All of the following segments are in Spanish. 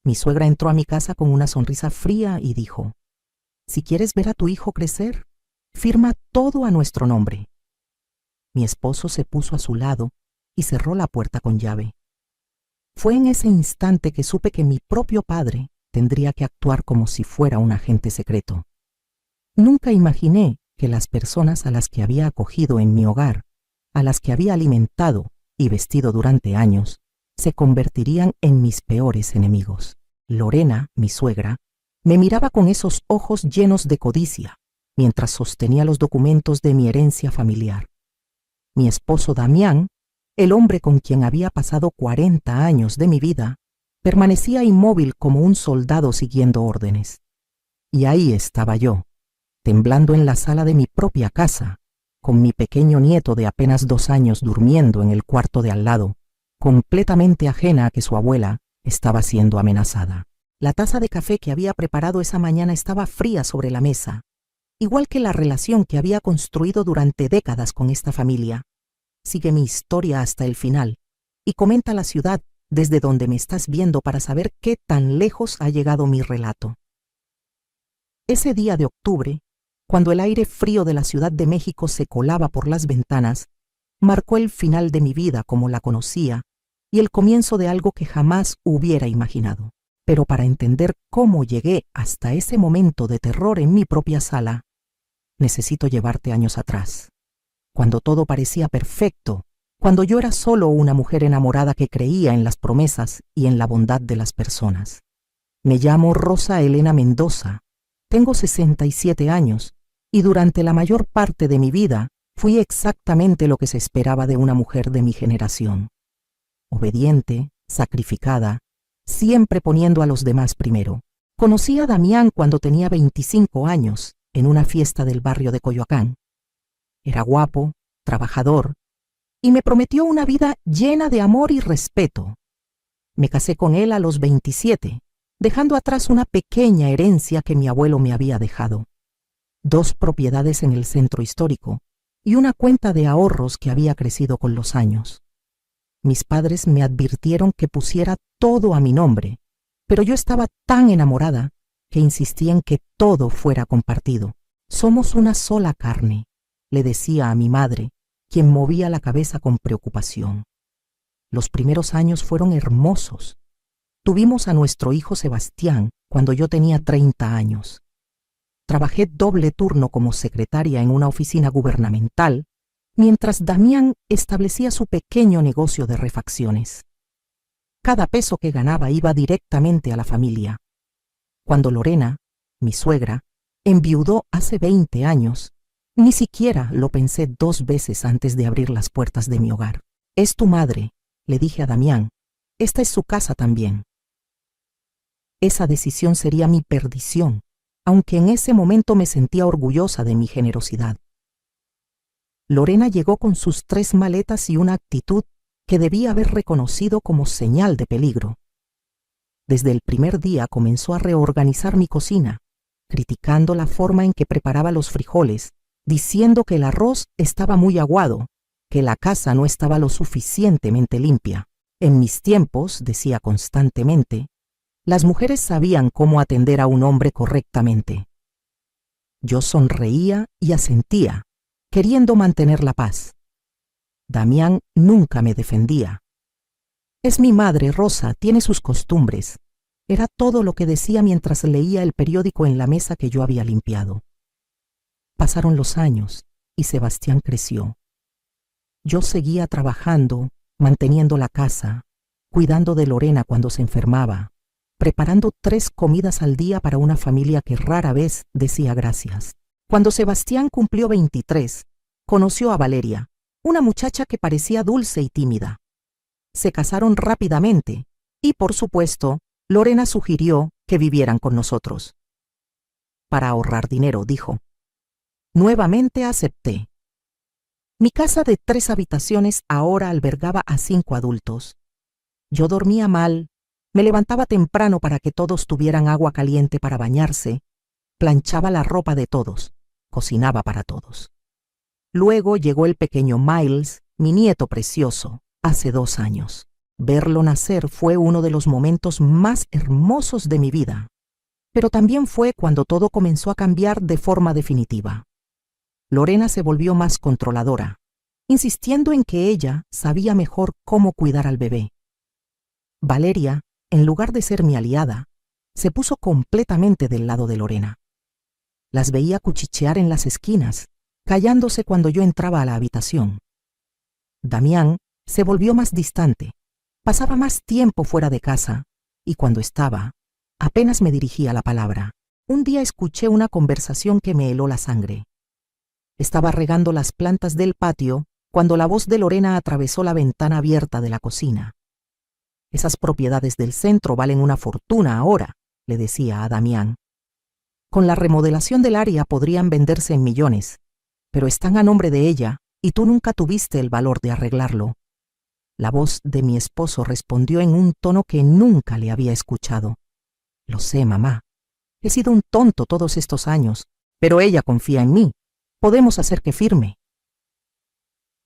Mi suegra entró a mi casa con una sonrisa fría y dijo: «Si quieres ver a tu hijo crecer, firma todo a nuestro nombre». Mi esposo se puso a su lado y cerró la puerta con llave. Fue en ese instante que supe que mi propio padre tendría que actuar como si fuera un agente secreto. Nunca imaginé que las personas a las que había acogido en mi hogar, a las que había alimentado y vestido durante años, se convertirían en mis peores enemigos. Lorena, mi suegra, me miraba con esos ojos llenos de codicia, mientras sostenía los documentos de mi herencia familiar. Mi esposo Damián, el hombre con quien había pasado 40 años de mi vida, permanecía inmóvil como un soldado siguiendo órdenes. Y ahí estaba yo, temblando en la sala de mi propia casa, con mi pequeño nieto de apenas 2 años durmiendo en el cuarto de al lado, completamente ajena a que su abuela estaba siendo amenazada. La taza de café que había preparado esa mañana estaba fría sobre la mesa, igual que la relación que había construido durante décadas con esta familia. Sigue mi historia hasta el final y comenta la ciudad desde donde me estás viendo para saber qué tan lejos ha llegado mi relato. Ese día de octubre, cuando el aire frío de la Ciudad de México se colaba por las ventanas, marcó el final de mi vida como la conocía y el comienzo de algo que jamás hubiera imaginado. Pero para entender cómo llegué hasta ese momento de terror en mi propia sala, necesito llevarte años atrás, cuando todo parecía perfecto, cuando yo era solo una mujer enamorada que creía en las promesas y en la bondad de las personas. Me llamo Rosa Elena Mendoza, tengo 67 años y durante la mayor parte de mi vida fui exactamente lo que se esperaba de una mujer de mi generación. Obediente, sacrificada, siempre poniendo a los demás primero. Conocí a Damián cuando tenía 25 años, en una fiesta del barrio de Coyoacán. Era guapo, trabajador, y me prometió una vida llena de amor y respeto. Me casé con él a los 27, dejando atrás una pequeña herencia que mi abuelo me había dejado. 2 propiedades en el centro histórico y una cuenta de ahorros que había crecido con los años. Mis padres me advirtieron que pusiera todo a mi nombre, pero yo estaba tan enamorada que insistí en que todo fuera compartido. «Somos una sola carne», le decía a mi madre, quien movía la cabeza con preocupación. Los primeros años fueron hermosos. Tuvimos a nuestro hijo Sebastián cuando yo tenía 30 años. Trabajé doble turno como secretaria en una oficina gubernamental, mientras Damián establecía su pequeño negocio de refacciones. Cada peso que ganaba iba directamente a la familia. Cuando Lorena, mi suegra, enviudó hace 20 años, ni siquiera lo pensé 2 veces antes de abrir las puertas de mi hogar. «Es tu madre», le dije a Damián. «Esta es su casa también». Esa decisión sería mi perdición, aunque en ese momento me sentía orgullosa de mi generosidad. Lorena llegó con sus 3 maletas y una actitud que debía haber reconocido como señal de peligro. Desde el primer día comenzó a reorganizar mi cocina, criticando la forma en que preparaba los frijoles, diciendo que el arroz estaba muy aguado, que la casa no estaba lo suficientemente limpia. En mis tiempos, decía constantemente, las mujeres sabían cómo atender a un hombre correctamente. Yo sonreía y asentía, queriendo mantener la paz. Damián nunca me defendía. «Es mi madre, Rosa, tiene sus costumbres», era todo lo que decía mientras leía el periódico en la mesa que yo había limpiado. Pasaron los años y Sebastián creció. Yo seguía trabajando, manteniendo la casa, cuidando de Lorena cuando se enfermaba, preparando 3 comidas al día para una familia que rara vez decía gracias. Cuando Sebastián cumplió 23, conoció a Valeria, una muchacha que parecía dulce y tímida. Se casaron rápidamente y, por supuesto, Lorena sugirió que vivieran con nosotros. Para ahorrar dinero, dijo. Nuevamente acepté. Mi casa de 3 habitaciones ahora albergaba a 5 adultos. Yo dormía mal, me levantaba temprano para que todos tuvieran agua caliente para bañarse, planchaba la ropa de todos, cocinaba para todos. Luego llegó el pequeño Miles, mi nieto precioso, hace 2 años. Verlo nacer fue uno de los momentos más hermosos de mi vida, pero también fue cuando todo comenzó a cambiar de forma definitiva. Lorena se volvió más controladora, insistiendo en que ella sabía mejor cómo cuidar al bebé. Valeria, en lugar de ser mi aliada, se puso completamente del lado de Lorena. Las veía cuchichear en las esquinas, callándose cuando yo entraba a la habitación. Damián se volvió más distante, pasaba más tiempo fuera de casa, y cuando estaba, apenas me dirigía la palabra. Un día escuché una conversación que me heló la sangre. Estaba regando las plantas del patio cuando la voz de Lorena atravesó la ventana abierta de la cocina. «Esas propiedades del centro valen una fortuna ahora», le decía a Damián. «Con la remodelación del área podrían venderse en millones, pero están a nombre de ella y tú nunca tuviste el valor de arreglarlo». La voz de mi esposo respondió en un tono que nunca le había escuchado. «Lo sé, mamá. He sido un tonto todos estos años, pero ella confía en mí. Podemos hacer que firme».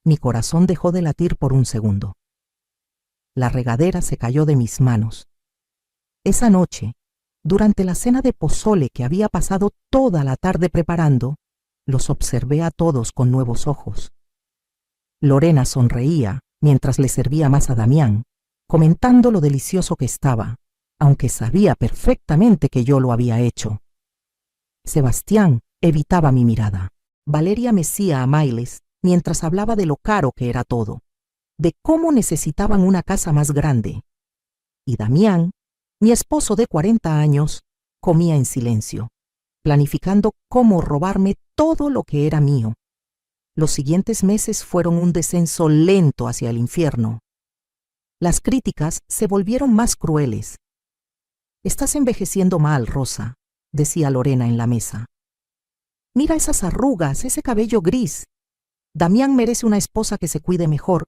Mi corazón dejó de latir por un segundo. La regadera se cayó de mis manos. Esa noche, durante la cena de pozole que había pasado toda la tarde preparando, los observé a todos con nuevos ojos. Lorena sonreía mientras le servía más a Damián, comentando lo delicioso que estaba, aunque sabía perfectamente que yo lo había hecho. Sebastián evitaba mi mirada. Valeria mecía a Miles mientras hablaba de lo caro que era todo, de cómo necesitaban una casa más grande. Y Damián, mi esposo de 40 años, comía en silencio, planificando cómo robarme todo lo que era mío. Los siguientes meses fueron un descenso lento hacia el infierno. Las críticas se volvieron más crueles. «Estás envejeciendo mal, Rosa», decía Lorena en la mesa. «Mira esas arrugas, ese cabello gris. Damián merece una esposa que se cuide mejor».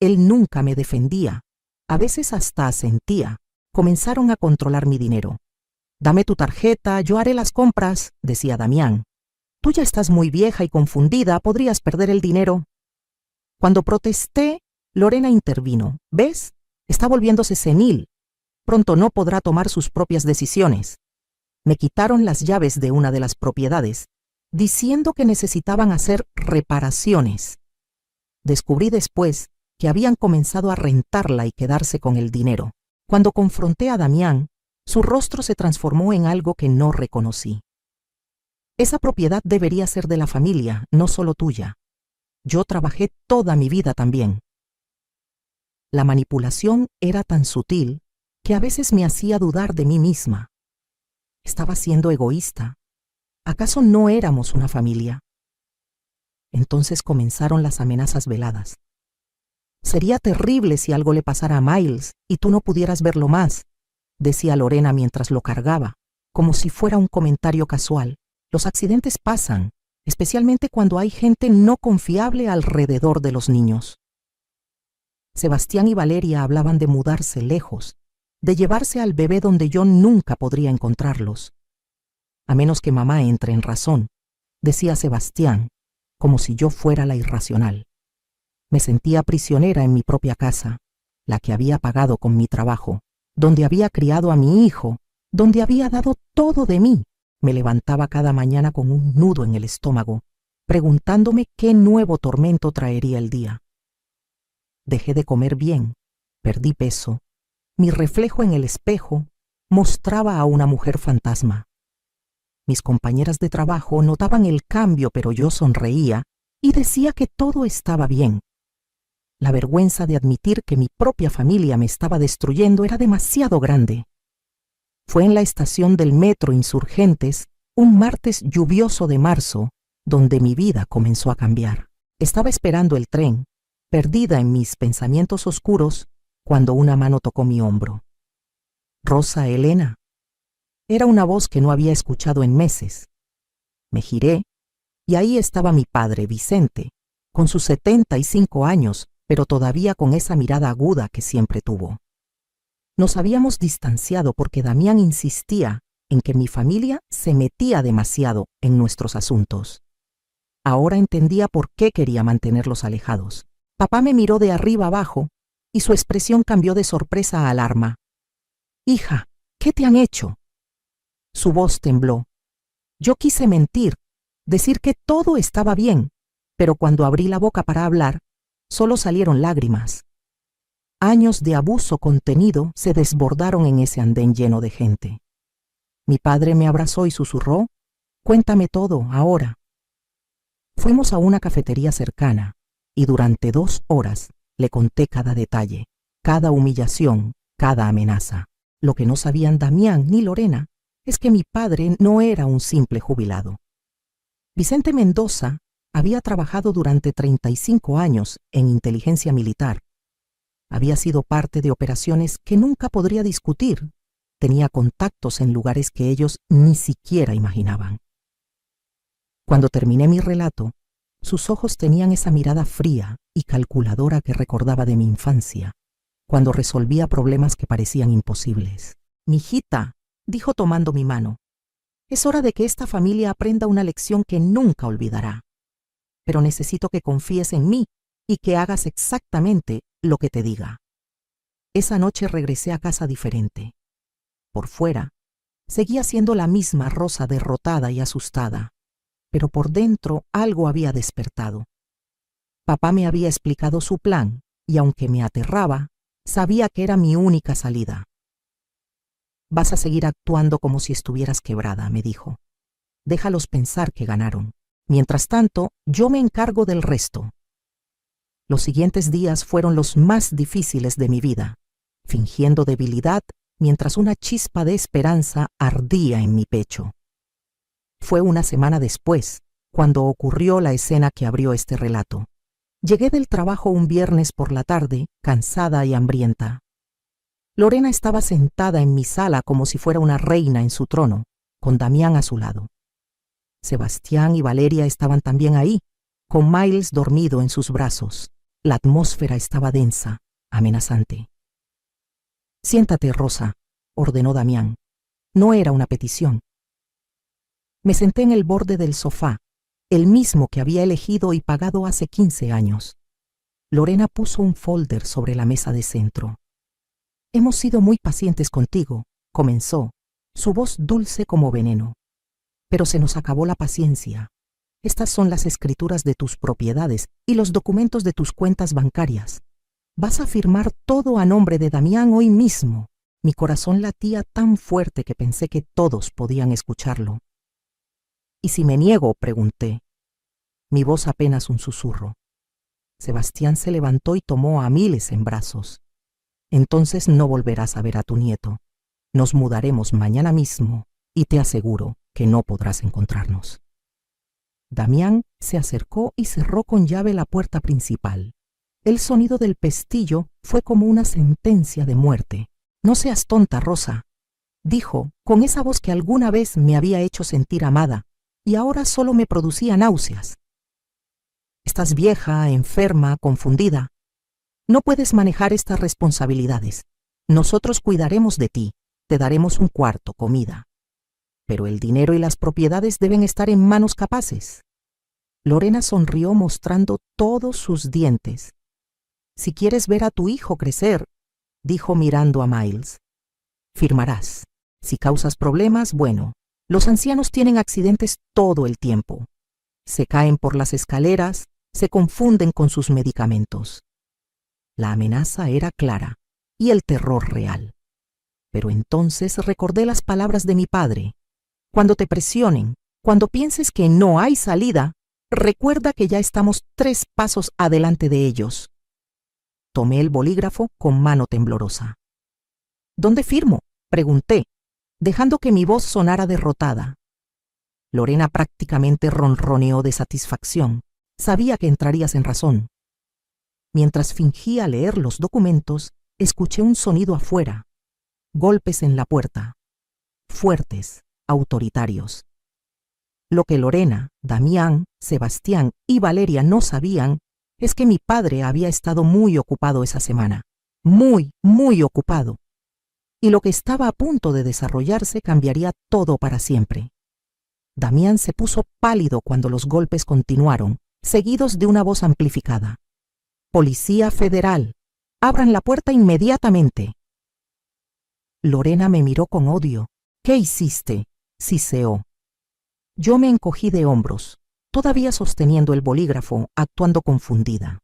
Él nunca me defendía, a veces hasta asentía. Comenzaron a controlar mi dinero. «Dame tu tarjeta, yo haré las compras», decía Damián. «Tú ya estás muy vieja y confundida, podrías perder el dinero». Cuando protesté, Lorena intervino. «¿Ves? Está volviéndose senil. Pronto no podrá tomar sus propias decisiones». Me quitaron las llaves de una de las propiedades, diciendo que necesitaban hacer reparaciones. Descubrí después que habían comenzado a rentarla y quedarse con el dinero. Cuando confronté a Damián, su rostro se transformó en algo que no reconocí. «Esa propiedad debería ser de la familia, no solo tuya. Yo trabajé toda mi vida también». La manipulación era tan sutil que a veces me hacía dudar de mí misma. ¿Estaba siendo egoísta? ¿Acaso no éramos una familia? Entonces comenzaron las amenazas veladas. «Sería terrible si algo le pasara a Miles y tú no pudieras verlo más», decía Lorena mientras lo cargaba, como si fuera un comentario casual. «Los accidentes pasan, especialmente cuando hay gente no confiable alrededor de los niños». Sebastián y Valeria hablaban de mudarse lejos, de llevarse al bebé donde yo nunca podría encontrarlos. «A menos que mamá entre en razón», decía Sebastián, como si yo fuera la irracional. Me sentía prisionera en mi propia casa, la que había pagado con mi trabajo, donde había criado a mi hijo, donde había dado todo de mí. Me levantaba cada mañana con un nudo en el estómago, preguntándome qué nuevo tormento traería el día. Dejé de comer bien, perdí peso. Mi reflejo en el espejo mostraba a una mujer fantasma. Mis compañeras de trabajo notaban el cambio, pero yo sonreía y decía que todo estaba bien. La vergüenza de admitir que mi propia familia me estaba destruyendo era demasiado grande. Fue en la estación del metro Insurgentes, un martes lluvioso de marzo, donde mi vida comenzó a cambiar. Estaba esperando el tren, perdida en mis pensamientos oscuros, cuando una mano tocó mi hombro. «Rosa Elena». Era una voz que no había escuchado en meses. Me giré, y ahí estaba mi padre, Vicente, con sus 75 años, pero todavía con esa mirada aguda que siempre tuvo. Nos habíamos distanciado porque Damián insistía en que mi familia se metía demasiado en nuestros asuntos. Ahora entendía por qué quería mantenerlos alejados. Papá me miró de arriba abajo y su expresión cambió de sorpresa a alarma. «Hija, ¿qué te han hecho?». Su voz tembló. Yo quise mentir, decir que todo estaba bien, pero cuando abrí la boca para hablar, solo salieron lágrimas. Años de abuso contenido se desbordaron en ese andén lleno de gente. Mi padre me abrazó y susurró: «Cuéntame todo, ahora». Fuimos a una cafetería cercana y durante 2 horas le conté cada detalle, cada humillación, cada amenaza. Lo que no sabían Damián ni Lorena es que mi padre no era un simple jubilado. Vicente Mendoza había trabajado durante 35 años en inteligencia militar. Había sido parte de operaciones que nunca podría discutir. Tenía contactos en lugares que ellos ni siquiera imaginaban. Cuando terminé mi relato, sus ojos tenían esa mirada fría y calculadora que recordaba de mi infancia, cuando resolvía problemas que parecían imposibles. «Mijita», dijo tomando mi mano, «es hora de que esta familia aprenda una lección que nunca olvidará. Pero necesito que confíes en mí y que hagas exactamente lo que te diga». Esa noche regresé a casa diferente. Por fuera, seguía siendo la misma Rosa derrotada y asustada, pero por dentro algo había despertado. Papá me había explicado su plan y aunque me aterraba, sabía que era mi única salida. «Vas a seguir actuando como si estuvieras quebrada», me dijo. «Déjalos pensar que ganaron. Mientras tanto, yo me encargo del resto». Los siguientes días fueron los más difíciles de mi vida, fingiendo debilidad mientras una chispa de esperanza ardía en mi pecho. Fue una semana después, cuando ocurrió la escena que abrió este relato. Llegué del trabajo un viernes por la tarde, cansada y hambrienta. Lorena estaba sentada en mi sala como si fuera una reina en su trono, con Damián a su lado. Sebastián y Valeria estaban también ahí, con Miles dormido en sus brazos. La atmósfera estaba densa, amenazante. «Siéntate, Rosa», ordenó Damián. No era una petición. Me senté en el borde del sofá, el mismo que había elegido y pagado hace 15 años. Lorena puso un folder sobre la mesa de centro. «Hemos sido muy pacientes contigo», comenzó, su voz dulce como veneno. «Pero se nos acabó la paciencia. Estas son las escrituras de tus propiedades y los documentos de tus cuentas bancarias. Vas a firmar todo a nombre de Damián hoy mismo». Mi corazón latía tan fuerte que pensé que todos podían escucharlo. «¿Y si me niego?», pregunté. Mi voz apenas un susurro. Sebastián se levantó y tomó a Miles en brazos. «Entonces no volverás a ver a tu nieto. Nos mudaremos mañana mismo y te aseguro que no podrás encontrarnos». Damián se acercó y cerró con llave la puerta principal. El sonido del pestillo fue como una sentencia de muerte. «No seas tonta, Rosa», dijo, con esa voz que alguna vez me había hecho sentir amada y ahora solo me producía náuseas. «Estás vieja, enferma, confundida. No puedes manejar estas responsabilidades. Nosotros cuidaremos de ti, te daremos un cuarto, comida. Pero el dinero y las propiedades deben estar en manos capaces». Lorena sonrió mostrando todos sus dientes. «Si quieres ver a tu hijo crecer», dijo mirando a Miles, «firmarás. Si causas problemas, bueno, los ancianos tienen accidentes todo el tiempo. Se caen por las escaleras, se confunden con sus medicamentos». La amenaza era clara y el terror real. Pero entonces recordé las palabras de mi padre. «Cuando te presionen, cuando pienses que no hay salida, recuerda que ya estamos 3 pasos adelante de ellos». Tomé el bolígrafo con mano temblorosa. «¿Dónde firmo?», pregunté, dejando que mi voz sonara derrotada. Lorena prácticamente ronroneó de satisfacción. Sabía que entrarías en razón. Mientras fingía leer los documentos, escuché un sonido afuera. Golpes en la puerta. Fuertes, autoritarios. Lo que Lorena, Damián, Sebastián y Valeria no sabían es que mi padre había estado muy ocupado esa semana. Muy ocupado. Y lo que estaba a punto de desarrollarse cambiaría todo para siempre. Damián se puso pálido cuando los golpes continuaron, seguidos de una voz amplificada. «Policía Federal, Abran la puerta inmediatamente. Lorena me miró con odio. ¿Qué hiciste?, siseó. Yo me encogí de hombros, todavía sosteniendo el bolígrafo, actuando confundida.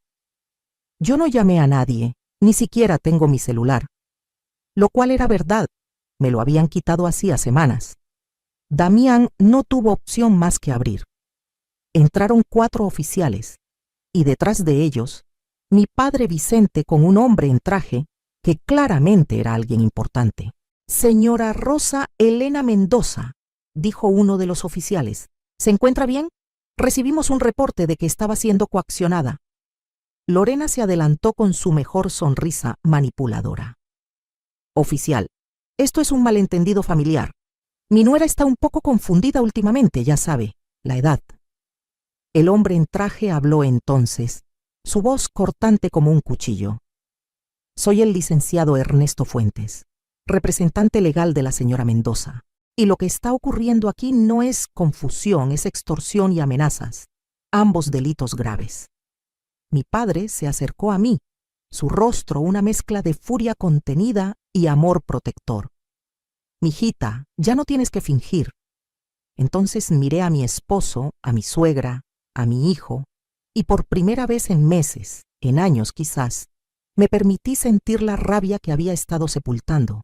Yo no llamé a nadie, ni siquiera tengo mi celular. Lo cual era verdad, me lo habían quitado hacía semanas. Damián no tuvo opción más que abrir. Entraron 4 oficiales, y detrás de ellos, mi padre Vicente con un hombre en traje que claramente era alguien importante. Señora Rosa Elena Mendoza, dijo uno de los oficiales. ¿Se encuentra bien? Recibimos un reporte de que estaba siendo coaccionada. Lorena se adelantó con su mejor sonrisa manipuladora. Oficial, esto es un malentendido familiar. Mi nuera está un poco confundida últimamente, ya sabe, la edad. El hombre en traje habló entonces, su voz cortante como un cuchillo. Soy el licenciado Ernesto Fuentes, representante legal de la señora Mendoza. Y lo que está ocurriendo aquí no es confusión, es extorsión y amenazas, ambos delitos graves. Mi padre se acercó a mí, su rostro una mezcla de furia contenida y amor protector. Mijita, ya no tienes que fingir. Entonces miré a mi esposo, a mi suegra, a mi hijo, y por primera vez en meses, en años quizás, me permití sentir la rabia que había estado sepultando.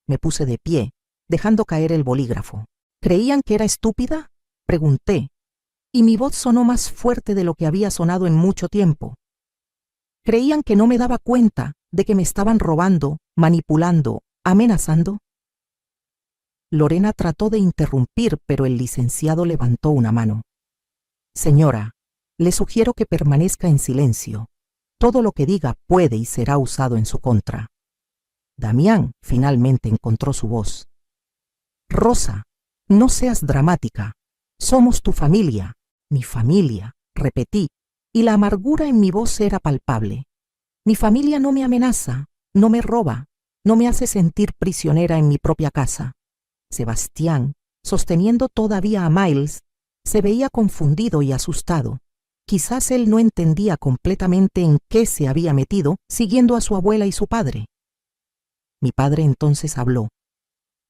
Me puse de pie, dejando caer el bolígrafo. ¿Creían que era estúpida?, pregunté, y mi voz sonó más fuerte de lo que había sonado en mucho tiempo. ¿Creían que no me daba cuenta de que me estaban robando, manipulando, amenazando? Lorena trató de interrumpir, pero el licenciado levantó una mano. Señora, le sugiero que permanezca en silencio. Todo lo que diga puede y será usado en su contra. Damián finalmente encontró su voz. Rosa, no seas dramática. Somos tu familia, mi familia, repetí, y la amargura en mi voz era palpable. Mi familia no me amenaza, no me roba, no me hace sentir prisionera en mi propia casa. Sebastián, sosteniendo todavía a Miles, se veía confundido y asustado. Quizás él no entendía completamente en qué se había metido, siguiendo a su abuela y su padre. Mi padre entonces habló,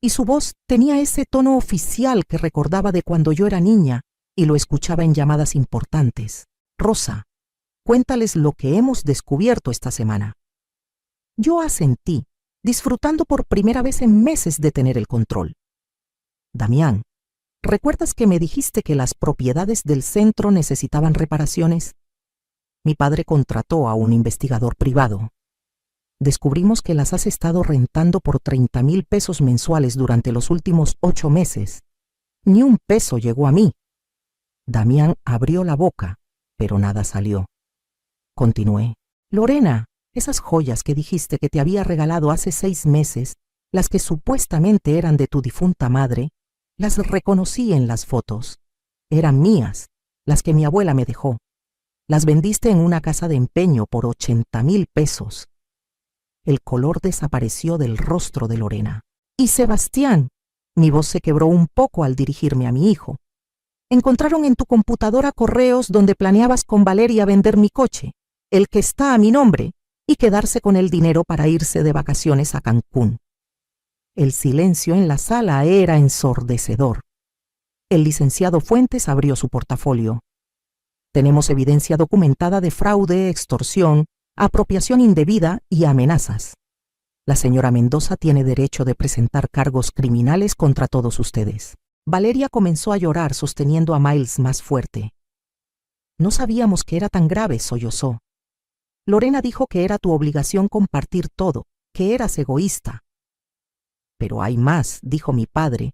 y su voz tenía ese tono oficial que recordaba de cuando yo era niña y lo escuchaba en llamadas importantes. Rosa, cuéntales lo que hemos descubierto esta semana. Yo asentí, disfrutando por primera vez en meses de tener el control. Damián, ¿recuerdas que me dijiste que las propiedades del centro necesitaban reparaciones? Mi padre contrató a un investigador privado. Descubrimos que las has estado rentando por 30,000 pesos mensuales durante los últimos 8 meses. Ni un peso llegó a mí. Damián abrió la boca, pero nada salió. Continué. Lorena, esas joyas que dijiste que te había regalado hace 6 meses, las que supuestamente eran de tu difunta madre, las reconocí en las fotos. Eran mías, las que mi abuela me dejó. Las vendiste en una casa de empeño por 80,000 pesos. El color desapareció del rostro de Lorena. Y Sebastián, mi voz se quebró un poco al dirigirme a mi hijo. Encontraron en tu computadora correos donde planeabas con Valeria vender mi coche, el que está a mi nombre, y quedarse con el dinero para irse de vacaciones a Cancún. El silencio en la sala era ensordecedor. El licenciado Fuentes abrió su portafolio. Tenemos evidencia documentada de fraude, extorsión, apropiación indebida y amenazas. La señora Mendoza tiene derecho de presentar cargos criminales contra todos ustedes. Valeria comenzó a llorar sosteniendo a Miles más fuerte. No sabíamos que era tan grave, sollozó. Lorena dijo que era tu obligación compartir todo, que eras egoísta. Pero hay más, dijo mi padre,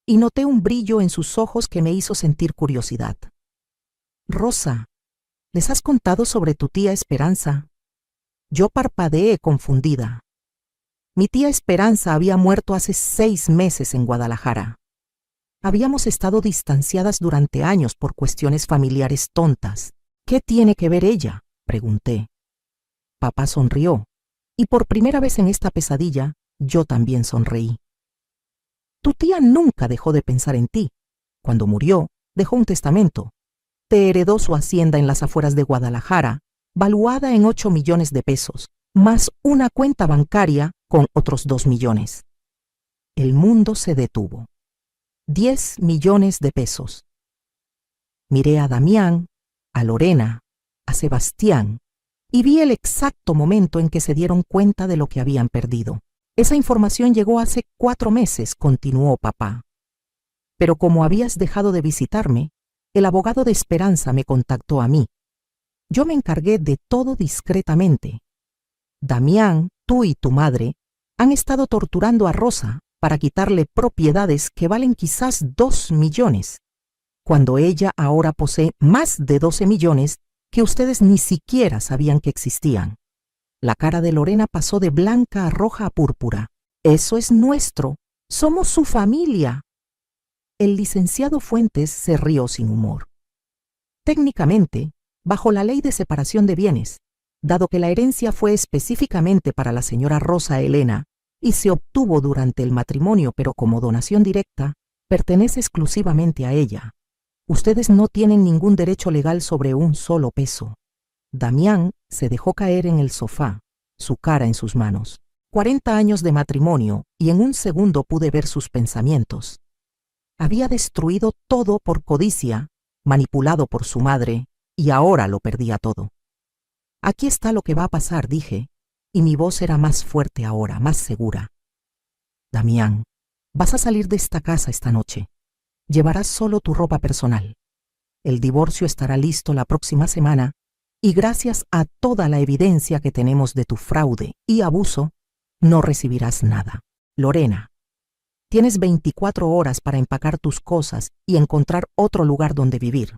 y noté un brillo en sus ojos que me hizo sentir curiosidad. Rosa, ¿les has contado sobre tu tía Esperanza? Yo parpadeé confundida. Mi tía Esperanza había muerto hace 6 meses en Guadalajara. Habíamos estado distanciadas durante años por cuestiones familiares tontas. ¿Qué tiene que ver ella?, pregunté. Papá sonrió, y por primera vez en esta pesadilla, yo también sonreí. Tu tía nunca dejó de pensar en ti. Cuando murió, dejó un testamento. Te heredó su hacienda en las afueras de Guadalajara, valuada en 8 millones de pesos, más una cuenta bancaria con otros 2 millones. El mundo se detuvo. 10 millones de pesos. Miré a Damián, a Lorena, a Sebastián, y vi el exacto momento en que se dieron cuenta de lo que habían perdido. Esa información llegó hace 4 meses, continuó papá. Pero como habías dejado de visitarme, el abogado de Esperanza me contactó a mí. Yo me encargué de todo discretamente. Damián, tú y tu madre han estado torturando a Rosa para quitarle propiedades que valen quizás 2 millones, cuando ella ahora posee más de 12 millones que ustedes ni siquiera sabían que existían. La cara de Lorena pasó de blanca a roja a púrpura. Eso es nuestro. Somos su familia. El licenciado Fuentes se rió sin humor. Técnicamente, bajo la ley de separación de bienes, dado que la herencia fue específicamente para la señora Rosa Elena y se obtuvo durante el matrimonio pero como donación directa, pertenece exclusivamente a ella. Ustedes no tienen ningún derecho legal sobre un solo peso. Damián se dejó caer en el sofá, su cara en sus manos. 40 años de matrimonio y en un segundo pude ver sus pensamientos. Había destruido todo por codicia, manipulado por su madre, y ahora lo perdía todo. Aquí está lo que va a pasar, dije, y mi voz era más fuerte ahora, más segura. Damián, vas a salir de esta casa esta noche. Llevarás solo tu ropa personal. El divorcio estará listo la próxima semana y gracias a toda la evidencia que tenemos de tu fraude y abuso, no recibirás nada. Lorena, tienes 24 horas para empacar tus cosas y encontrar otro lugar donde vivir.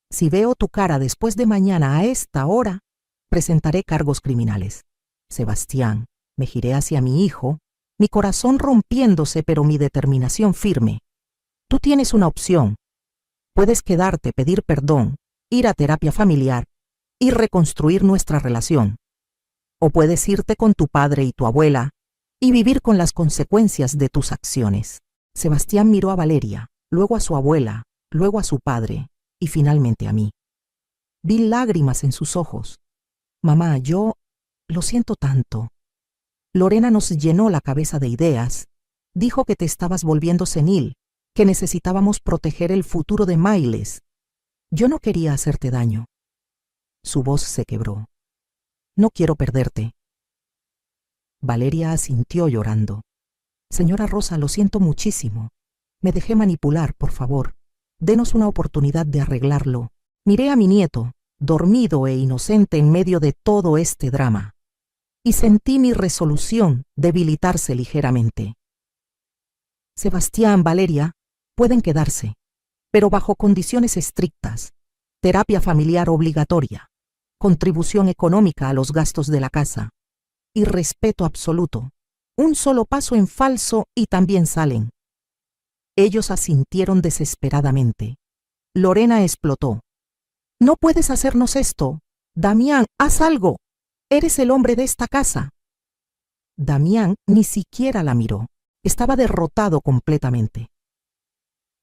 Si veo tu cara después de mañana a esta hora, presentaré cargos criminales. Sebastián, me giré hacia mi hijo, mi corazón rompiéndose pero mi determinación firme. Tú tienes una opción. Puedes quedarte, pedir perdón, ir a terapia familiar y reconstruir nuestra relación. O puedes irte con tu padre y tu abuela y vivir con las consecuencias de tus acciones. Sebastián miró a Valeria, luego a su abuela, luego a su padre y finalmente a mí. Vi lágrimas en sus ojos. Mamá, yo lo siento tanto. Lorena nos llenó la cabeza de ideas. Dijo que te estabas volviendo senil, que necesitábamos proteger el futuro de Mailes. Yo no quería hacerte daño. Su voz se quebró. No quiero perderte. Valeria asintió llorando. Señora Rosa, lo siento muchísimo. Me dejé manipular, por favor. Denos una oportunidad de arreglarlo. Miré a mi nieto, dormido e inocente en medio de todo este drama, y sentí mi resolución debilitarse ligeramente. Sebastián, Valeria, pueden quedarse, pero bajo condiciones estrictas. Terapia familiar obligatoria, contribución económica a los gastos de la casa y respeto absoluto. Un solo paso en falso y también salen. Ellos asintieron desesperadamente. Lorena explotó. No puedes hacernos esto. Damián, haz algo. Eres el hombre de esta casa. Damián ni siquiera la miró. Estaba derrotado completamente.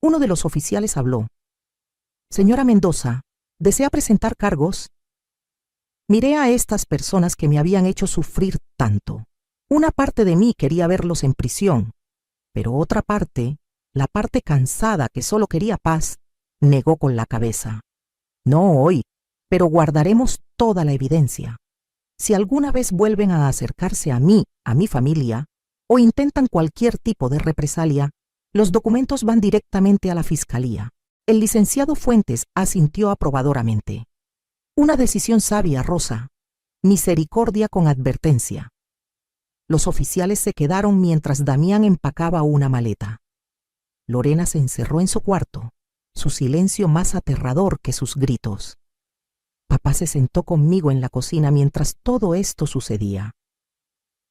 Uno de los oficiales habló. Señora Mendoza, ¿desea presentar cargos? Miré a estas personas que me habían hecho sufrir tanto. Una parte de mí quería verlos en prisión, pero otra parte, la parte cansada que solo quería paz, negó con la cabeza. No hoy, pero guardaremos toda la evidencia. Si alguna vez vuelven a acercarse a mí, a mi familia, o intentan cualquier tipo de represalia, los documentos van directamente a la fiscalía. El licenciado Fuentes asintió aprobadoramente. Una decisión sabia, Rosa. Misericordia con advertencia. Los oficiales se quedaron mientras Damián empacaba una maleta. Lorena se encerró en su cuarto, su silencio más aterrador que sus gritos. Papá se sentó conmigo en la cocina mientras todo esto sucedía.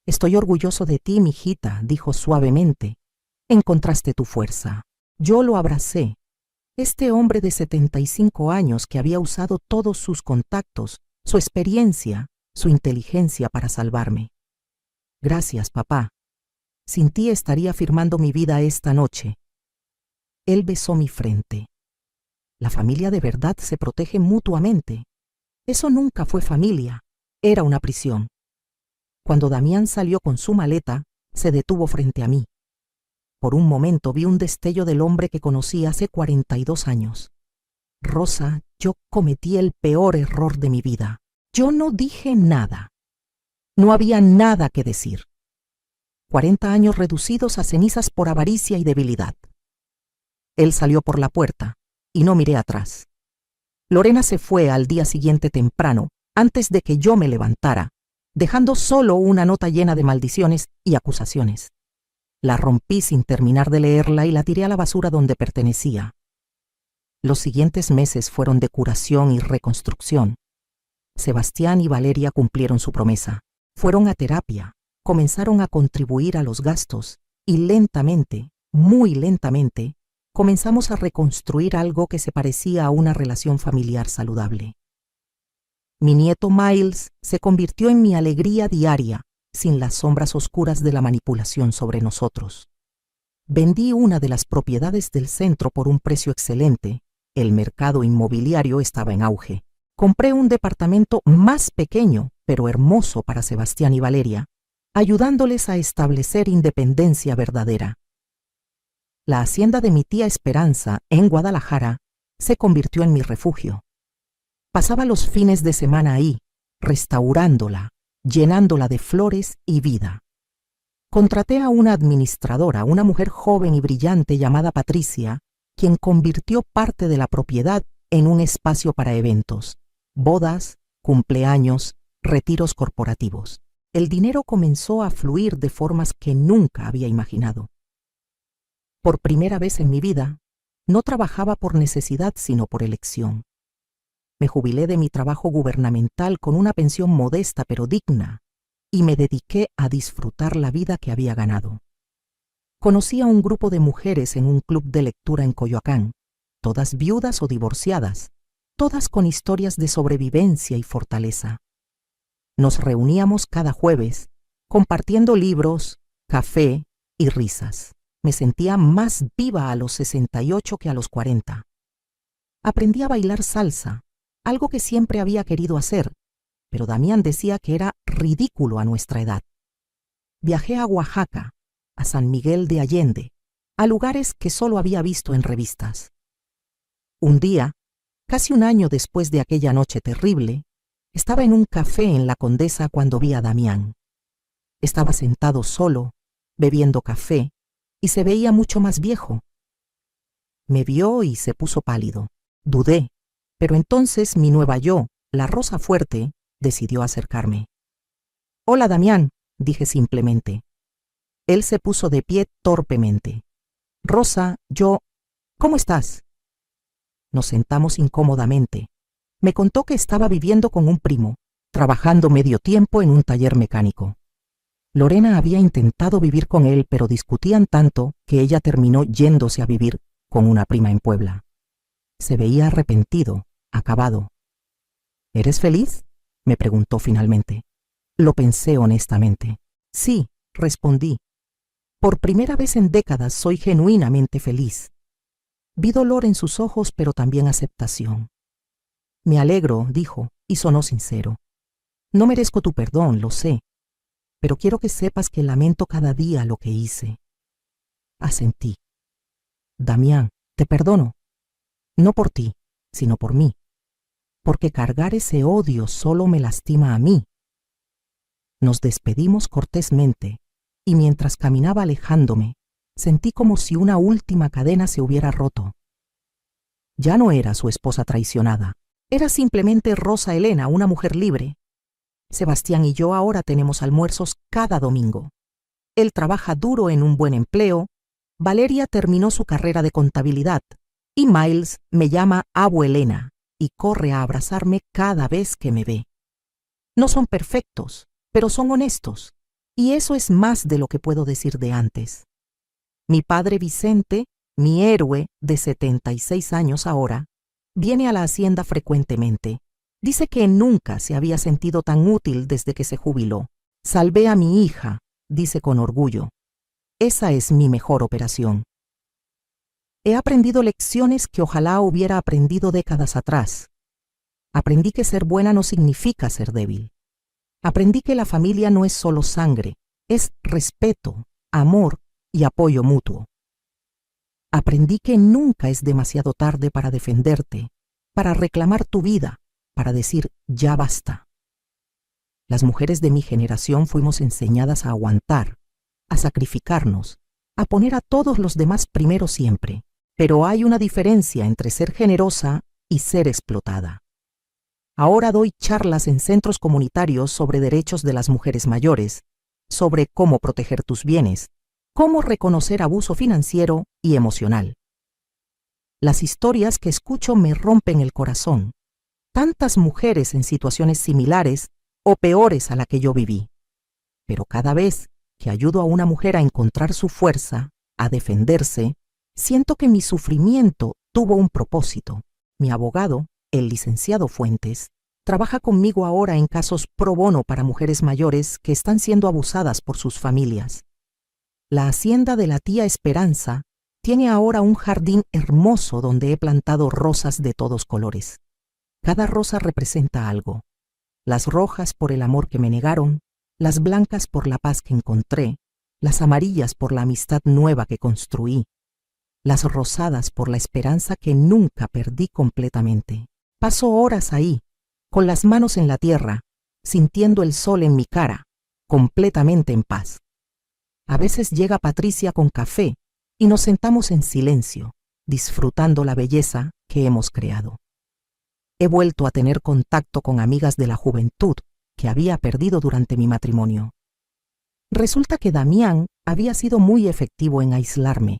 Estoy orgulloso de ti, mijita, dijo suavemente. Encontraste tu fuerza. Yo lo abracé. Este hombre de 75 años que había usado todos sus contactos, su experiencia, su inteligencia para salvarme. Gracias, papá. Sin ti estaría firmando mi vida esta noche. Él besó mi frente. La familia de verdad se protege mutuamente. Eso nunca fue familia, era una prisión. Cuando Damián salió con su maleta, se detuvo frente a mí. Por un momento vi un destello del hombre que conocí hace 42 años. Rosa, yo cometí el peor error de mi vida. Yo no dije nada. No había nada que decir. 40 años reducidos a cenizas por avaricia y debilidad. Él salió por la puerta y no miré atrás. Lorena se fue al día siguiente temprano, antes de que yo me levantara, dejando solo una nota llena de maldiciones y acusaciones. La rompí sin terminar de leerla y la tiré a la basura donde pertenecía. Los siguientes meses fueron de curación y reconstrucción. Sebastián y Valeria cumplieron su promesa. Fueron a terapia, comenzaron a contribuir a los gastos y lentamente, muy lentamente, comenzamos a reconstruir algo que se parecía a una relación familiar saludable. Mi nieto Miles se convirtió en mi alegría diaria, sin las sombras oscuras de la manipulación sobre nosotros. Vendí una de las propiedades del centro por un precio excelente. El mercado inmobiliario estaba en auge. Compré un departamento más pequeño, pero hermoso para Sebastián y Valeria, ayudándoles a establecer independencia verdadera. La hacienda de mi tía Esperanza, en Guadalajara, se convirtió en mi refugio. Pasaba los fines de semana ahí, restaurándola, llenándola de flores y vida. Contraté a una administradora, una mujer joven y brillante llamada Patricia, quien convirtió parte de la propiedad en un espacio para eventos, bodas, cumpleaños, retiros corporativos. El dinero comenzó a fluir de formas que nunca había imaginado. Por primera vez en mi vida, no trabajaba por necesidad sino por elección. Me jubilé de mi trabajo gubernamental con una pensión modesta pero digna y me dediqué a disfrutar la vida que había ganado. Conocí a un grupo de mujeres en un club de lectura en Coyoacán, todas viudas o divorciadas, todas con historias de sobrevivencia y fortaleza. Nos reuníamos cada jueves, compartiendo libros, café y risas. Me sentía más viva a los 68 que a los 40. Aprendí a bailar salsa, algo que siempre había querido hacer, pero Damián decía que era ridículo a nuestra edad. Viajé a Oaxaca, a San Miguel de Allende, a lugares que solo había visto en revistas. Un día, casi un año después de aquella noche terrible, estaba en un café en La Condesa cuando vi a Damián. Estaba sentado solo, bebiendo café, y se veía mucho más viejo. Me vio y se puso pálido. Dudé, pero entonces mi nueva yo, la Rosa fuerte, decidió acercarme. «Hola, Damián», dije simplemente. Él se puso de pie torpemente. «Rosa, ¿cómo estás?» Nos sentamos incómodamente. Me contó que estaba viviendo con un primo, trabajando medio tiempo en un taller mecánico. Lorena había intentado vivir con él, pero discutían tanto que ella terminó yéndose a vivir con una prima en Puebla. Se veía arrepentido, acabado. «¿Eres feliz?», me preguntó finalmente. Lo pensé honestamente. «Sí», respondí. «Por primera vez en décadas soy genuinamente feliz». Vi dolor en sus ojos, pero también aceptación. «Me alegro», dijo, y sonó sincero. «No merezco tu perdón, lo sé, pero quiero que sepas que lamento cada día lo que hice». Asentí. «Damián, te perdono. No por ti, sino por mí. Porque cargar ese odio solo me lastima a mí». Nos despedimos cortésmente, y mientras caminaba alejándome, sentí como si una última cadena se hubiera roto. Ya no era su esposa traicionada. Era simplemente Rosa Elena, una mujer libre. Sebastián y yo ahora tenemos almuerzos cada domingo. Él trabaja duro en un buen empleo, Valeria terminó su carrera de contabilidad y Miles me llama Abu Elena y corre a abrazarme cada vez que me ve. No son perfectos, pero son honestos, y eso es más de lo que puedo decir de antes. Mi padre Vicente, mi héroe de 76 años ahora, viene a la hacienda frecuentemente. Dice que nunca se había sentido tan útil desde que se jubiló. «Salvé a mi hija», dice con orgullo. «Esa es mi mejor operación». He aprendido lecciones que ojalá hubiera aprendido décadas atrás. Aprendí que ser buena no significa ser débil. Aprendí que la familia no es solo sangre, es respeto, amor y apoyo mutuo. Aprendí que nunca es demasiado tarde para defenderte, para reclamar tu vida, para decir ya basta. Las mujeres de mi generación fuimos enseñadas a aguantar, a sacrificarnos, a poner a todos los demás primero siempre. Pero hay una diferencia entre ser generosa y ser explotada. Ahora doy charlas en centros comunitarios sobre derechos de las mujeres mayores, sobre cómo proteger tus bienes, cómo reconocer abuso financiero y emocional. Las historias que escucho me rompen el corazón. Tantas mujeres en situaciones similares o peores a la que yo viví. Pero cada vez que ayudo a una mujer a encontrar su fuerza, a defenderse, siento que mi sufrimiento tuvo un propósito. Mi abogado, el licenciado Fuentes, trabaja conmigo ahora en casos pro bono para mujeres mayores que están siendo abusadas por sus familias. La hacienda de la tía Esperanza tiene ahora un jardín hermoso donde he plantado rosas de todos colores. Cada rosa representa algo. Las rojas por el amor que me negaron, las blancas por la paz que encontré, las amarillas por la amistad nueva que construí, las rosadas por la esperanza que nunca perdí completamente. Paso horas ahí, con las manos en la tierra, sintiendo el sol en mi cara, completamente en paz. A veces llega Patricia con café y nos sentamos en silencio, disfrutando la belleza que hemos creado. He vuelto a tener contacto con amigas de la juventud que había perdido durante mi matrimonio. Resulta que Damián había sido muy efectivo en aislarme,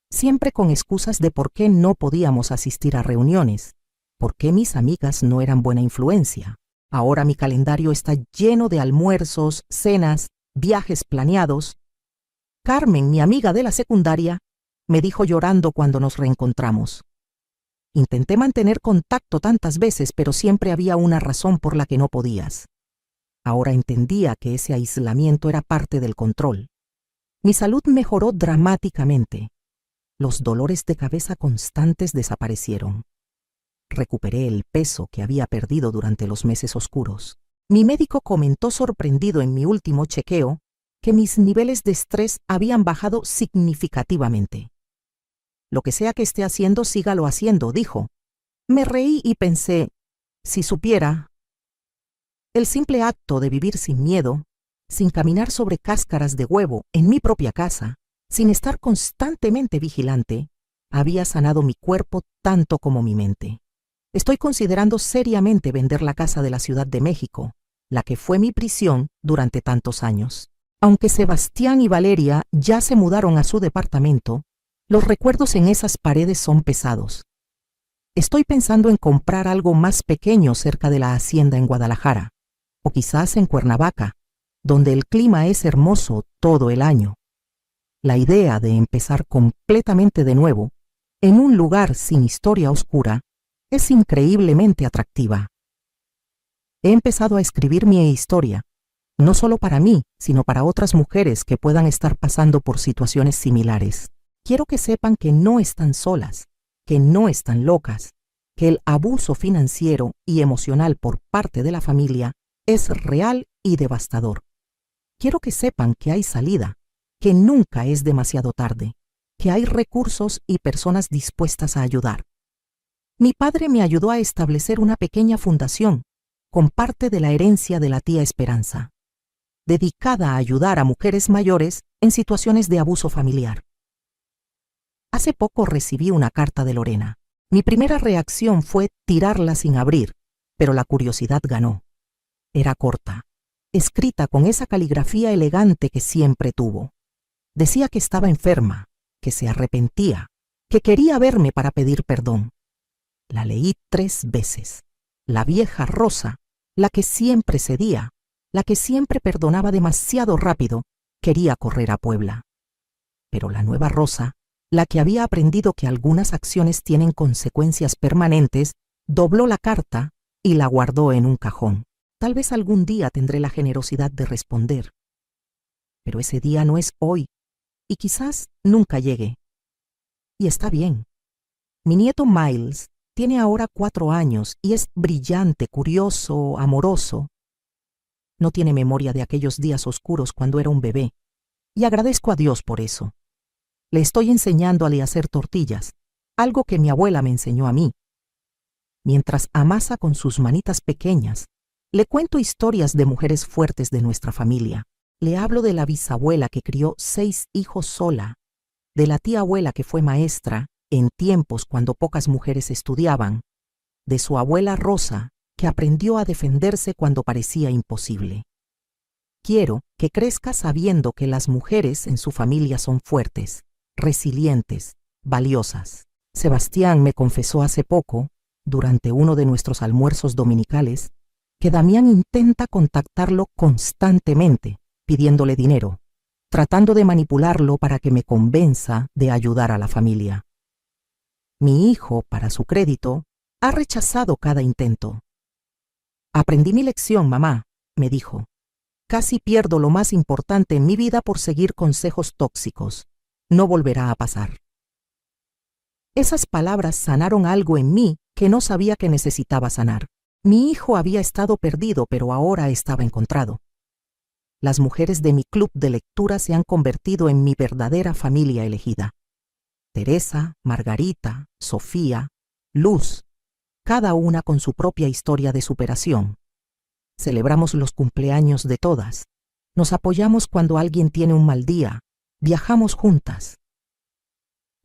siempre con excusas de por qué no podíamos asistir a reuniones, por qué mis amigas no eran buena influencia. Ahora mi calendario está lleno de almuerzos, cenas, viajes planeados. Carmen, mi amiga de la secundaria, me dijo llorando cuando nos reencontramos: intenté mantener contacto tantas veces, pero siempre había una razón por la que no podías. Ahora entendía que ese aislamiento era parte del control. Mi salud mejoró dramáticamente. Los dolores de cabeza constantes desaparecieron. Recuperé el peso que había perdido durante los meses oscuros. Mi médico comentó sorprendido en mi último chequeo que mis niveles de estrés habían bajado significativamente. Lo que sea que esté haciendo, sígalo haciendo, dijo. Me reí y pensé, si supiera. El simple acto de vivir sin miedo, sin caminar sobre cáscaras de huevo en mi propia casa, sin estar constantemente vigilante, había sanado mi cuerpo tanto como mi mente. Estoy considerando seriamente vender la casa de la Ciudad de México, la que fue mi prisión durante tantos años. Aunque Sebastián y Valeria ya se mudaron a su departamento, los recuerdos en esas paredes son pesados. Estoy pensando en comprar algo más pequeño cerca de la hacienda en Guadalajara, o quizás en Cuernavaca, donde el clima es hermoso todo el año. La idea de empezar completamente de nuevo, en un lugar sin historia oscura, es increíblemente atractiva. He empezado a escribir mi historia, no solo para mí, sino para otras mujeres que puedan estar pasando por situaciones similares. Quiero que sepan que no están solas, que no están locas, que el abuso financiero y emocional por parte de la familia es real y devastador. Quiero que sepan que hay salida, que nunca es demasiado tarde, que hay recursos y personas dispuestas a ayudar. Mi padre me ayudó a establecer una pequeña fundación con parte de la herencia de la tía Esperanza, dedicada a ayudar a mujeres mayores en situaciones de abuso familiar. Hace poco recibí una carta de Lorena. Mi primera reacción fue tirarla sin abrir, pero la curiosidad ganó. Era corta, escrita con esa caligrafía elegante que siempre tuvo. Decía que estaba enferma, que se arrepentía, que quería verme para pedir perdón. La leí 3 veces. La vieja Rosa, la que siempre cedía, la que siempre perdonaba demasiado rápido, quería correr a Puebla. Pero la nueva Rosa, la que había aprendido que algunas acciones tienen consecuencias permanentes, dobló la carta y la guardó en un cajón. Tal vez algún día tendré la generosidad de responder. Pero ese día no es hoy, y quizás nunca llegue. Y está bien. Mi nieto Miles tiene ahora 4 años y es brillante, curioso, amoroso. No tiene memoria de aquellos días oscuros cuando era un bebé, y agradezco a Dios por eso. Le estoy enseñando a hacer tortillas, algo que mi abuela me enseñó a mí. Mientras amasa con sus manitas pequeñas, le cuento historias de mujeres fuertes de nuestra familia. Le hablo de la bisabuela que crió 6 hijos sola, de la tía abuela que fue maestra en tiempos cuando pocas mujeres estudiaban, de su abuela Rosa que aprendió a defenderse cuando parecía imposible. Quiero que crezca sabiendo que las mujeres en su familia son fuertes, resilientes, valiosas. Sebastián me confesó hace poco, durante uno de nuestros almuerzos dominicales, que Damián intenta contactarlo constantemente, pidiéndole dinero, tratando de manipularlo para que me convenza de ayudar a la familia. Mi hijo, para su crédito, ha rechazado cada intento. Aprendí mi lección, mamá, me dijo. Casi pierdo lo más importante en mi vida por seguir consejos tóxicos. No volverá a pasar. Esas palabras sanaron algo en mí que no sabía que necesitaba sanar. Mi hijo había estado perdido, pero ahora estaba encontrado. Las mujeres de mi club de lectura se han convertido en mi verdadera familia elegida. Teresa, Margarita, Sofía, Luz, cada una con su propia historia de superación. Celebramos los cumpleaños de todas. Nos apoyamos cuando alguien tiene un mal día. Viajamos juntas.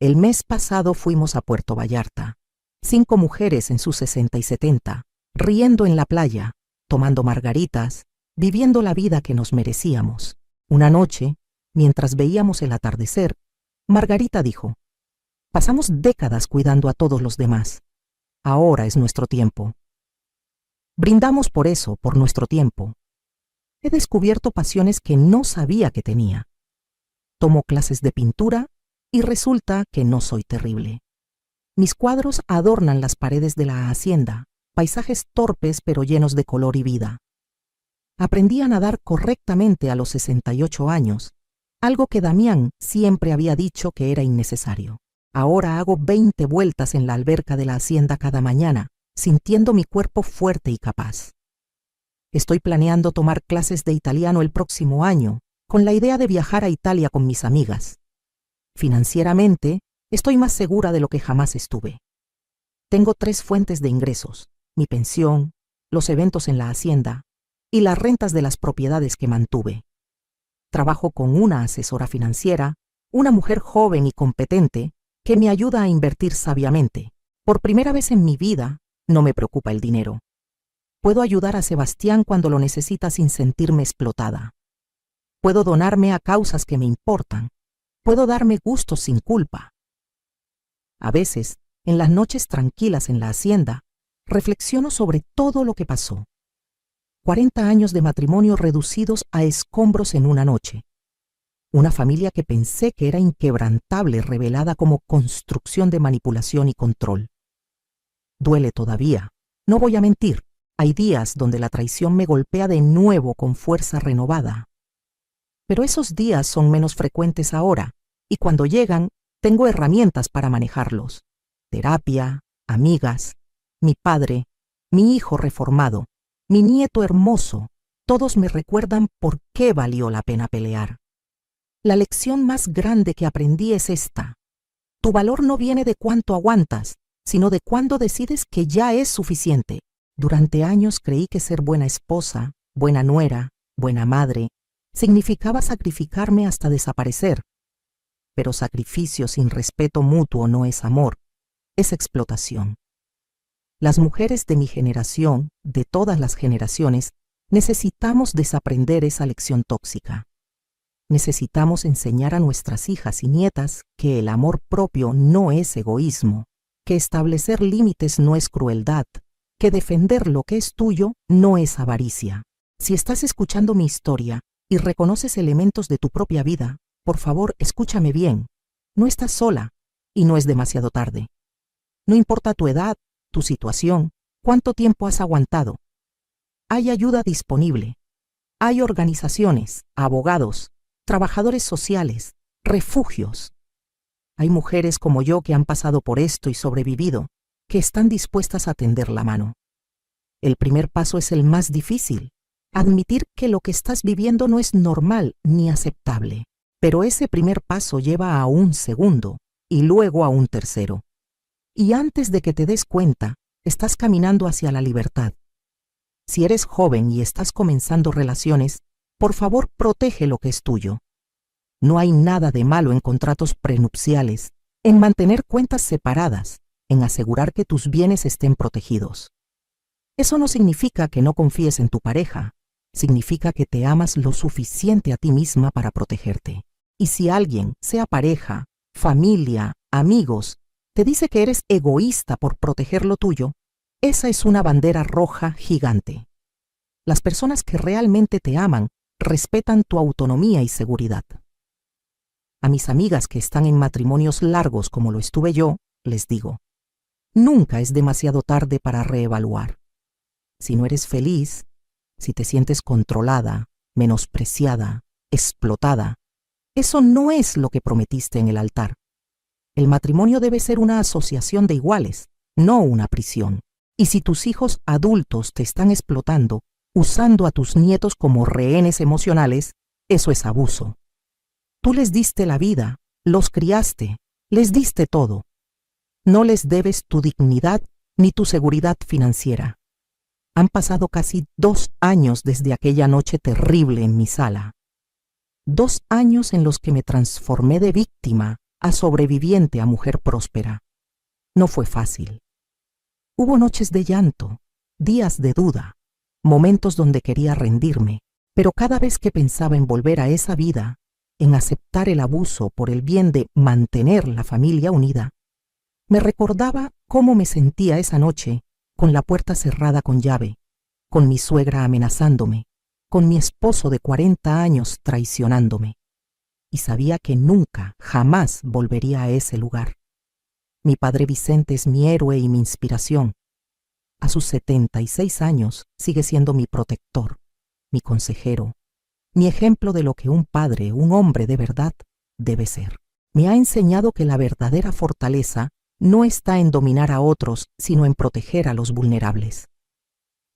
El mes pasado fuimos a Puerto Vallarta. 5 mujeres en sus 60 y 70, riendo en la playa, tomando margaritas, viviendo la vida que nos merecíamos. Una noche, mientras veíamos el atardecer, Margarita dijo: «Pasamos décadas cuidando a todos los demás. Ahora es nuestro tiempo». Brindamos por eso, por nuestro tiempo. He descubierto pasiones que no sabía que tenía. Tomo clases de pintura y resulta que no soy terrible. Mis cuadros adornan las paredes de la hacienda, paisajes torpes pero llenos de color y vida. Aprendí a nadar correctamente a los 68 años, algo que Damián siempre había dicho que era innecesario. Ahora hago 20 vueltas en la alberca de la hacienda cada mañana, sintiendo mi cuerpo fuerte y capaz. Estoy planeando tomar clases de italiano el próximo año, con la idea de viajar a Italia con mis amigas. Financieramente, estoy más segura de lo que jamás estuve. Tengo 3 fuentes de ingresos: mi pensión, los eventos en la hacienda y las rentas de las propiedades que mantuve. Trabajo con una asesora financiera, una mujer joven y competente que me ayuda a invertir sabiamente. Por primera vez en mi vida, no me preocupa el dinero. Puedo ayudar a Sebastián cuando lo necesita sin sentirme explotada. Puedo donarme a causas que me importan. Puedo darme gustos sin culpa. A veces, en las noches tranquilas en la hacienda, reflexiono sobre todo lo que pasó. 40 años de matrimonio reducidos a escombros en una noche. Una familia que pensé que era inquebrantable, revelada como construcción de manipulación y control. Duele todavía, no voy a mentir. Hay días donde la traición me golpea de nuevo con fuerza renovada. Pero esos días son menos frecuentes ahora, y cuando llegan, tengo herramientas para manejarlos. Terapia, amigas, mi padre, mi hijo reformado, mi nieto hermoso, todos me recuerdan por qué valió la pena pelear. La lección más grande que aprendí es esta: tu valor no viene de cuánto aguantas, sino de cuándo decides que ya es suficiente. Durante años creí que ser buena esposa, buena nuera, buena madre, significaba sacrificarme hasta desaparecer. Pero sacrificio sin respeto mutuo no es amor, es explotación. Las mujeres de mi generación, de todas las generaciones, necesitamos desaprender esa lección tóxica. Necesitamos enseñar a nuestras hijas y nietas que el amor propio no es egoísmo, que establecer límites no es crueldad, que defender lo que es tuyo no es avaricia. Si estás escuchando mi historia y reconoces elementos de tu propia vida, por favor, escúchame bien. No estás sola y no es demasiado tarde. No importa tu edad, tu situación, cuánto tiempo has aguantado. Hay ayuda disponible. Hay organizaciones, abogados, trabajadores sociales, refugios. Hay mujeres como yo que han pasado por esto y sobrevivido, que están dispuestas a tender la mano. El primer paso es el más difícil, admitir que lo que estás viviendo no es normal ni aceptable. Pero ese primer paso lleva a un segundo y luego a un tercero. Y antes de que te des cuenta, estás caminando hacia la libertad. Si eres joven y estás comenzando relaciones, por favor protege lo que es tuyo. No hay nada de malo en contratos prenupciales, en mantener cuentas separadas, en asegurar que tus bienes estén protegidos. Eso no significa que no confíes en tu pareja, significa que te amas lo suficiente a ti misma para protegerte. Y si alguien, sea pareja, familia, amigos, te dice que eres egoísta por proteger lo tuyo, esa es una bandera roja gigante. Las personas que realmente te aman respetan tu autonomía y seguridad. A mis amigas que están en matrimonios largos como lo estuve yo, les digo, nunca es demasiado tarde para reevaluar. Si no eres feliz, si te sientes controlada, menospreciada, explotada, eso no es lo que prometiste en el altar. El matrimonio debe ser una asociación de iguales, no una prisión. Y si tus hijos adultos te están explotando, usando a tus nietos como rehenes emocionales, eso es abuso. Tú les diste la vida, los criaste, les diste todo. No les debes tu dignidad ni tu seguridad financiera. Han pasado casi 2 años desde aquella noche terrible en mi sala. 2 años en los que me transformé de víctima a sobreviviente a mujer próspera. No fue fácil. Hubo noches de llanto, días de duda, momentos donde quería rendirme, pero cada vez que pensaba en volver a esa vida, en aceptar el abuso por el bien de mantener la familia unida, me recordaba cómo me sentía esa noche con la puerta cerrada con llave, con mi suegra amenazándome, con mi esposo de 40 años traicionándome. Y sabía que nunca, jamás volvería a ese lugar. Mi padre Vicente es mi héroe y mi inspiración. A sus 76 años sigue siendo mi protector, mi consejero, mi ejemplo de lo que un padre, un hombre de verdad, debe ser. Me ha enseñado que la verdadera fortaleza no está en dominar a otros, sino en proteger a los vulnerables.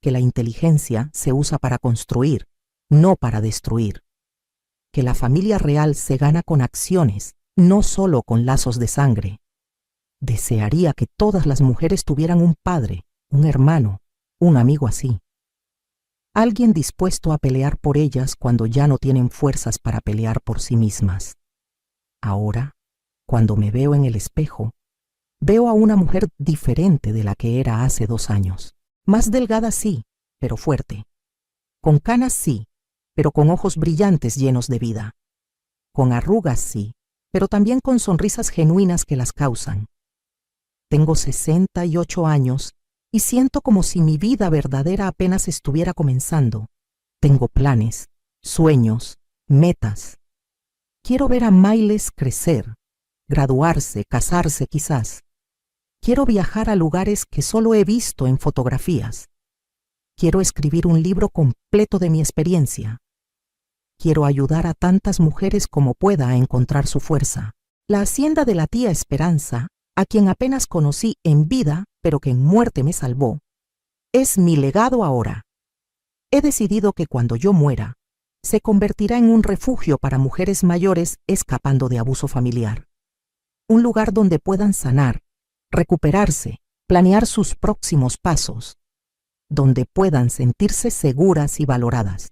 Que la inteligencia se usa para construir, no para destruir. Que la familia real se gana con acciones, no solo con lazos de sangre. Desearía que todas las mujeres tuvieran un padre, un hermano, un amigo así. Alguien dispuesto a pelear por ellas cuando ya no tienen fuerzas para pelear por sí mismas. Ahora, cuando me veo en el espejo, veo a una mujer diferente de la que era hace 2 años. Más delgada sí, pero fuerte. Con canas sí, pero con ojos brillantes llenos de vida. Con arrugas sí, pero también con sonrisas genuinas que las causan. Tengo 68 años y siento como si mi vida verdadera apenas estuviera comenzando. Tengo planes, sueños, metas. Quiero ver a Mayles crecer, graduarse, casarse quizás. Quiero viajar a lugares que solo he visto en fotografías. Quiero escribir un libro completo de mi experiencia. Quiero ayudar a tantas mujeres como pueda a encontrar su fuerza. La hacienda de la tía Esperanza, a quien apenas conocí en vida, pero que en muerte me salvó, es mi legado ahora. He decidido que cuando yo muera, se convertirá en un refugio para mujeres mayores escapando de abuso familiar. Un lugar donde puedan sanar, recuperarse, planear sus próximos pasos, donde puedan sentirse seguras y valoradas.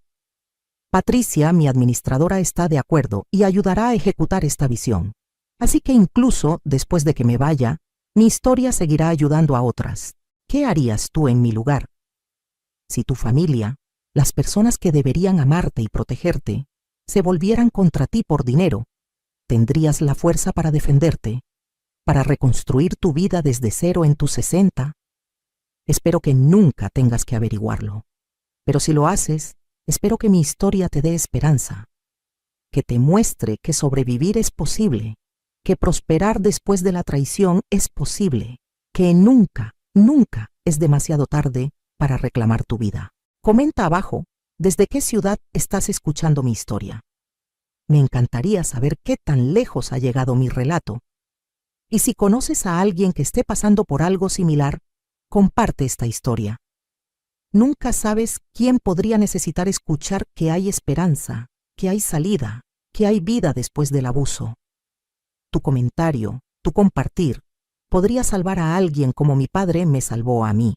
Patricia, mi administradora, está de acuerdo y ayudará a ejecutar esta visión. Así que incluso después de que me vaya, mi historia seguirá ayudando a otras. ¿Qué harías tú en mi lugar? Si tu familia, las personas que deberían amarte y protegerte, se volvieran contra ti por dinero, ¿tendrías la fuerza para defenderte? ¿Para reconstruir tu vida desde cero en tus 60? Espero que nunca tengas que averiguarlo. Pero si lo haces, espero que mi historia te dé esperanza, que te muestre que sobrevivir es posible, que prosperar después de la traición es posible, que nunca, nunca es demasiado tarde para reclamar tu vida. Comenta abajo desde qué ciudad estás escuchando mi historia. Me encantaría saber qué tan lejos ha llegado mi relato. Y si conoces a alguien que esté pasando por algo similar, comparte esta historia. Nunca sabes quién podría necesitar escuchar que hay esperanza, que hay salida, que hay vida después del abuso. Tu comentario, tu compartir, podría salvar a alguien como mi padre me salvó a mí.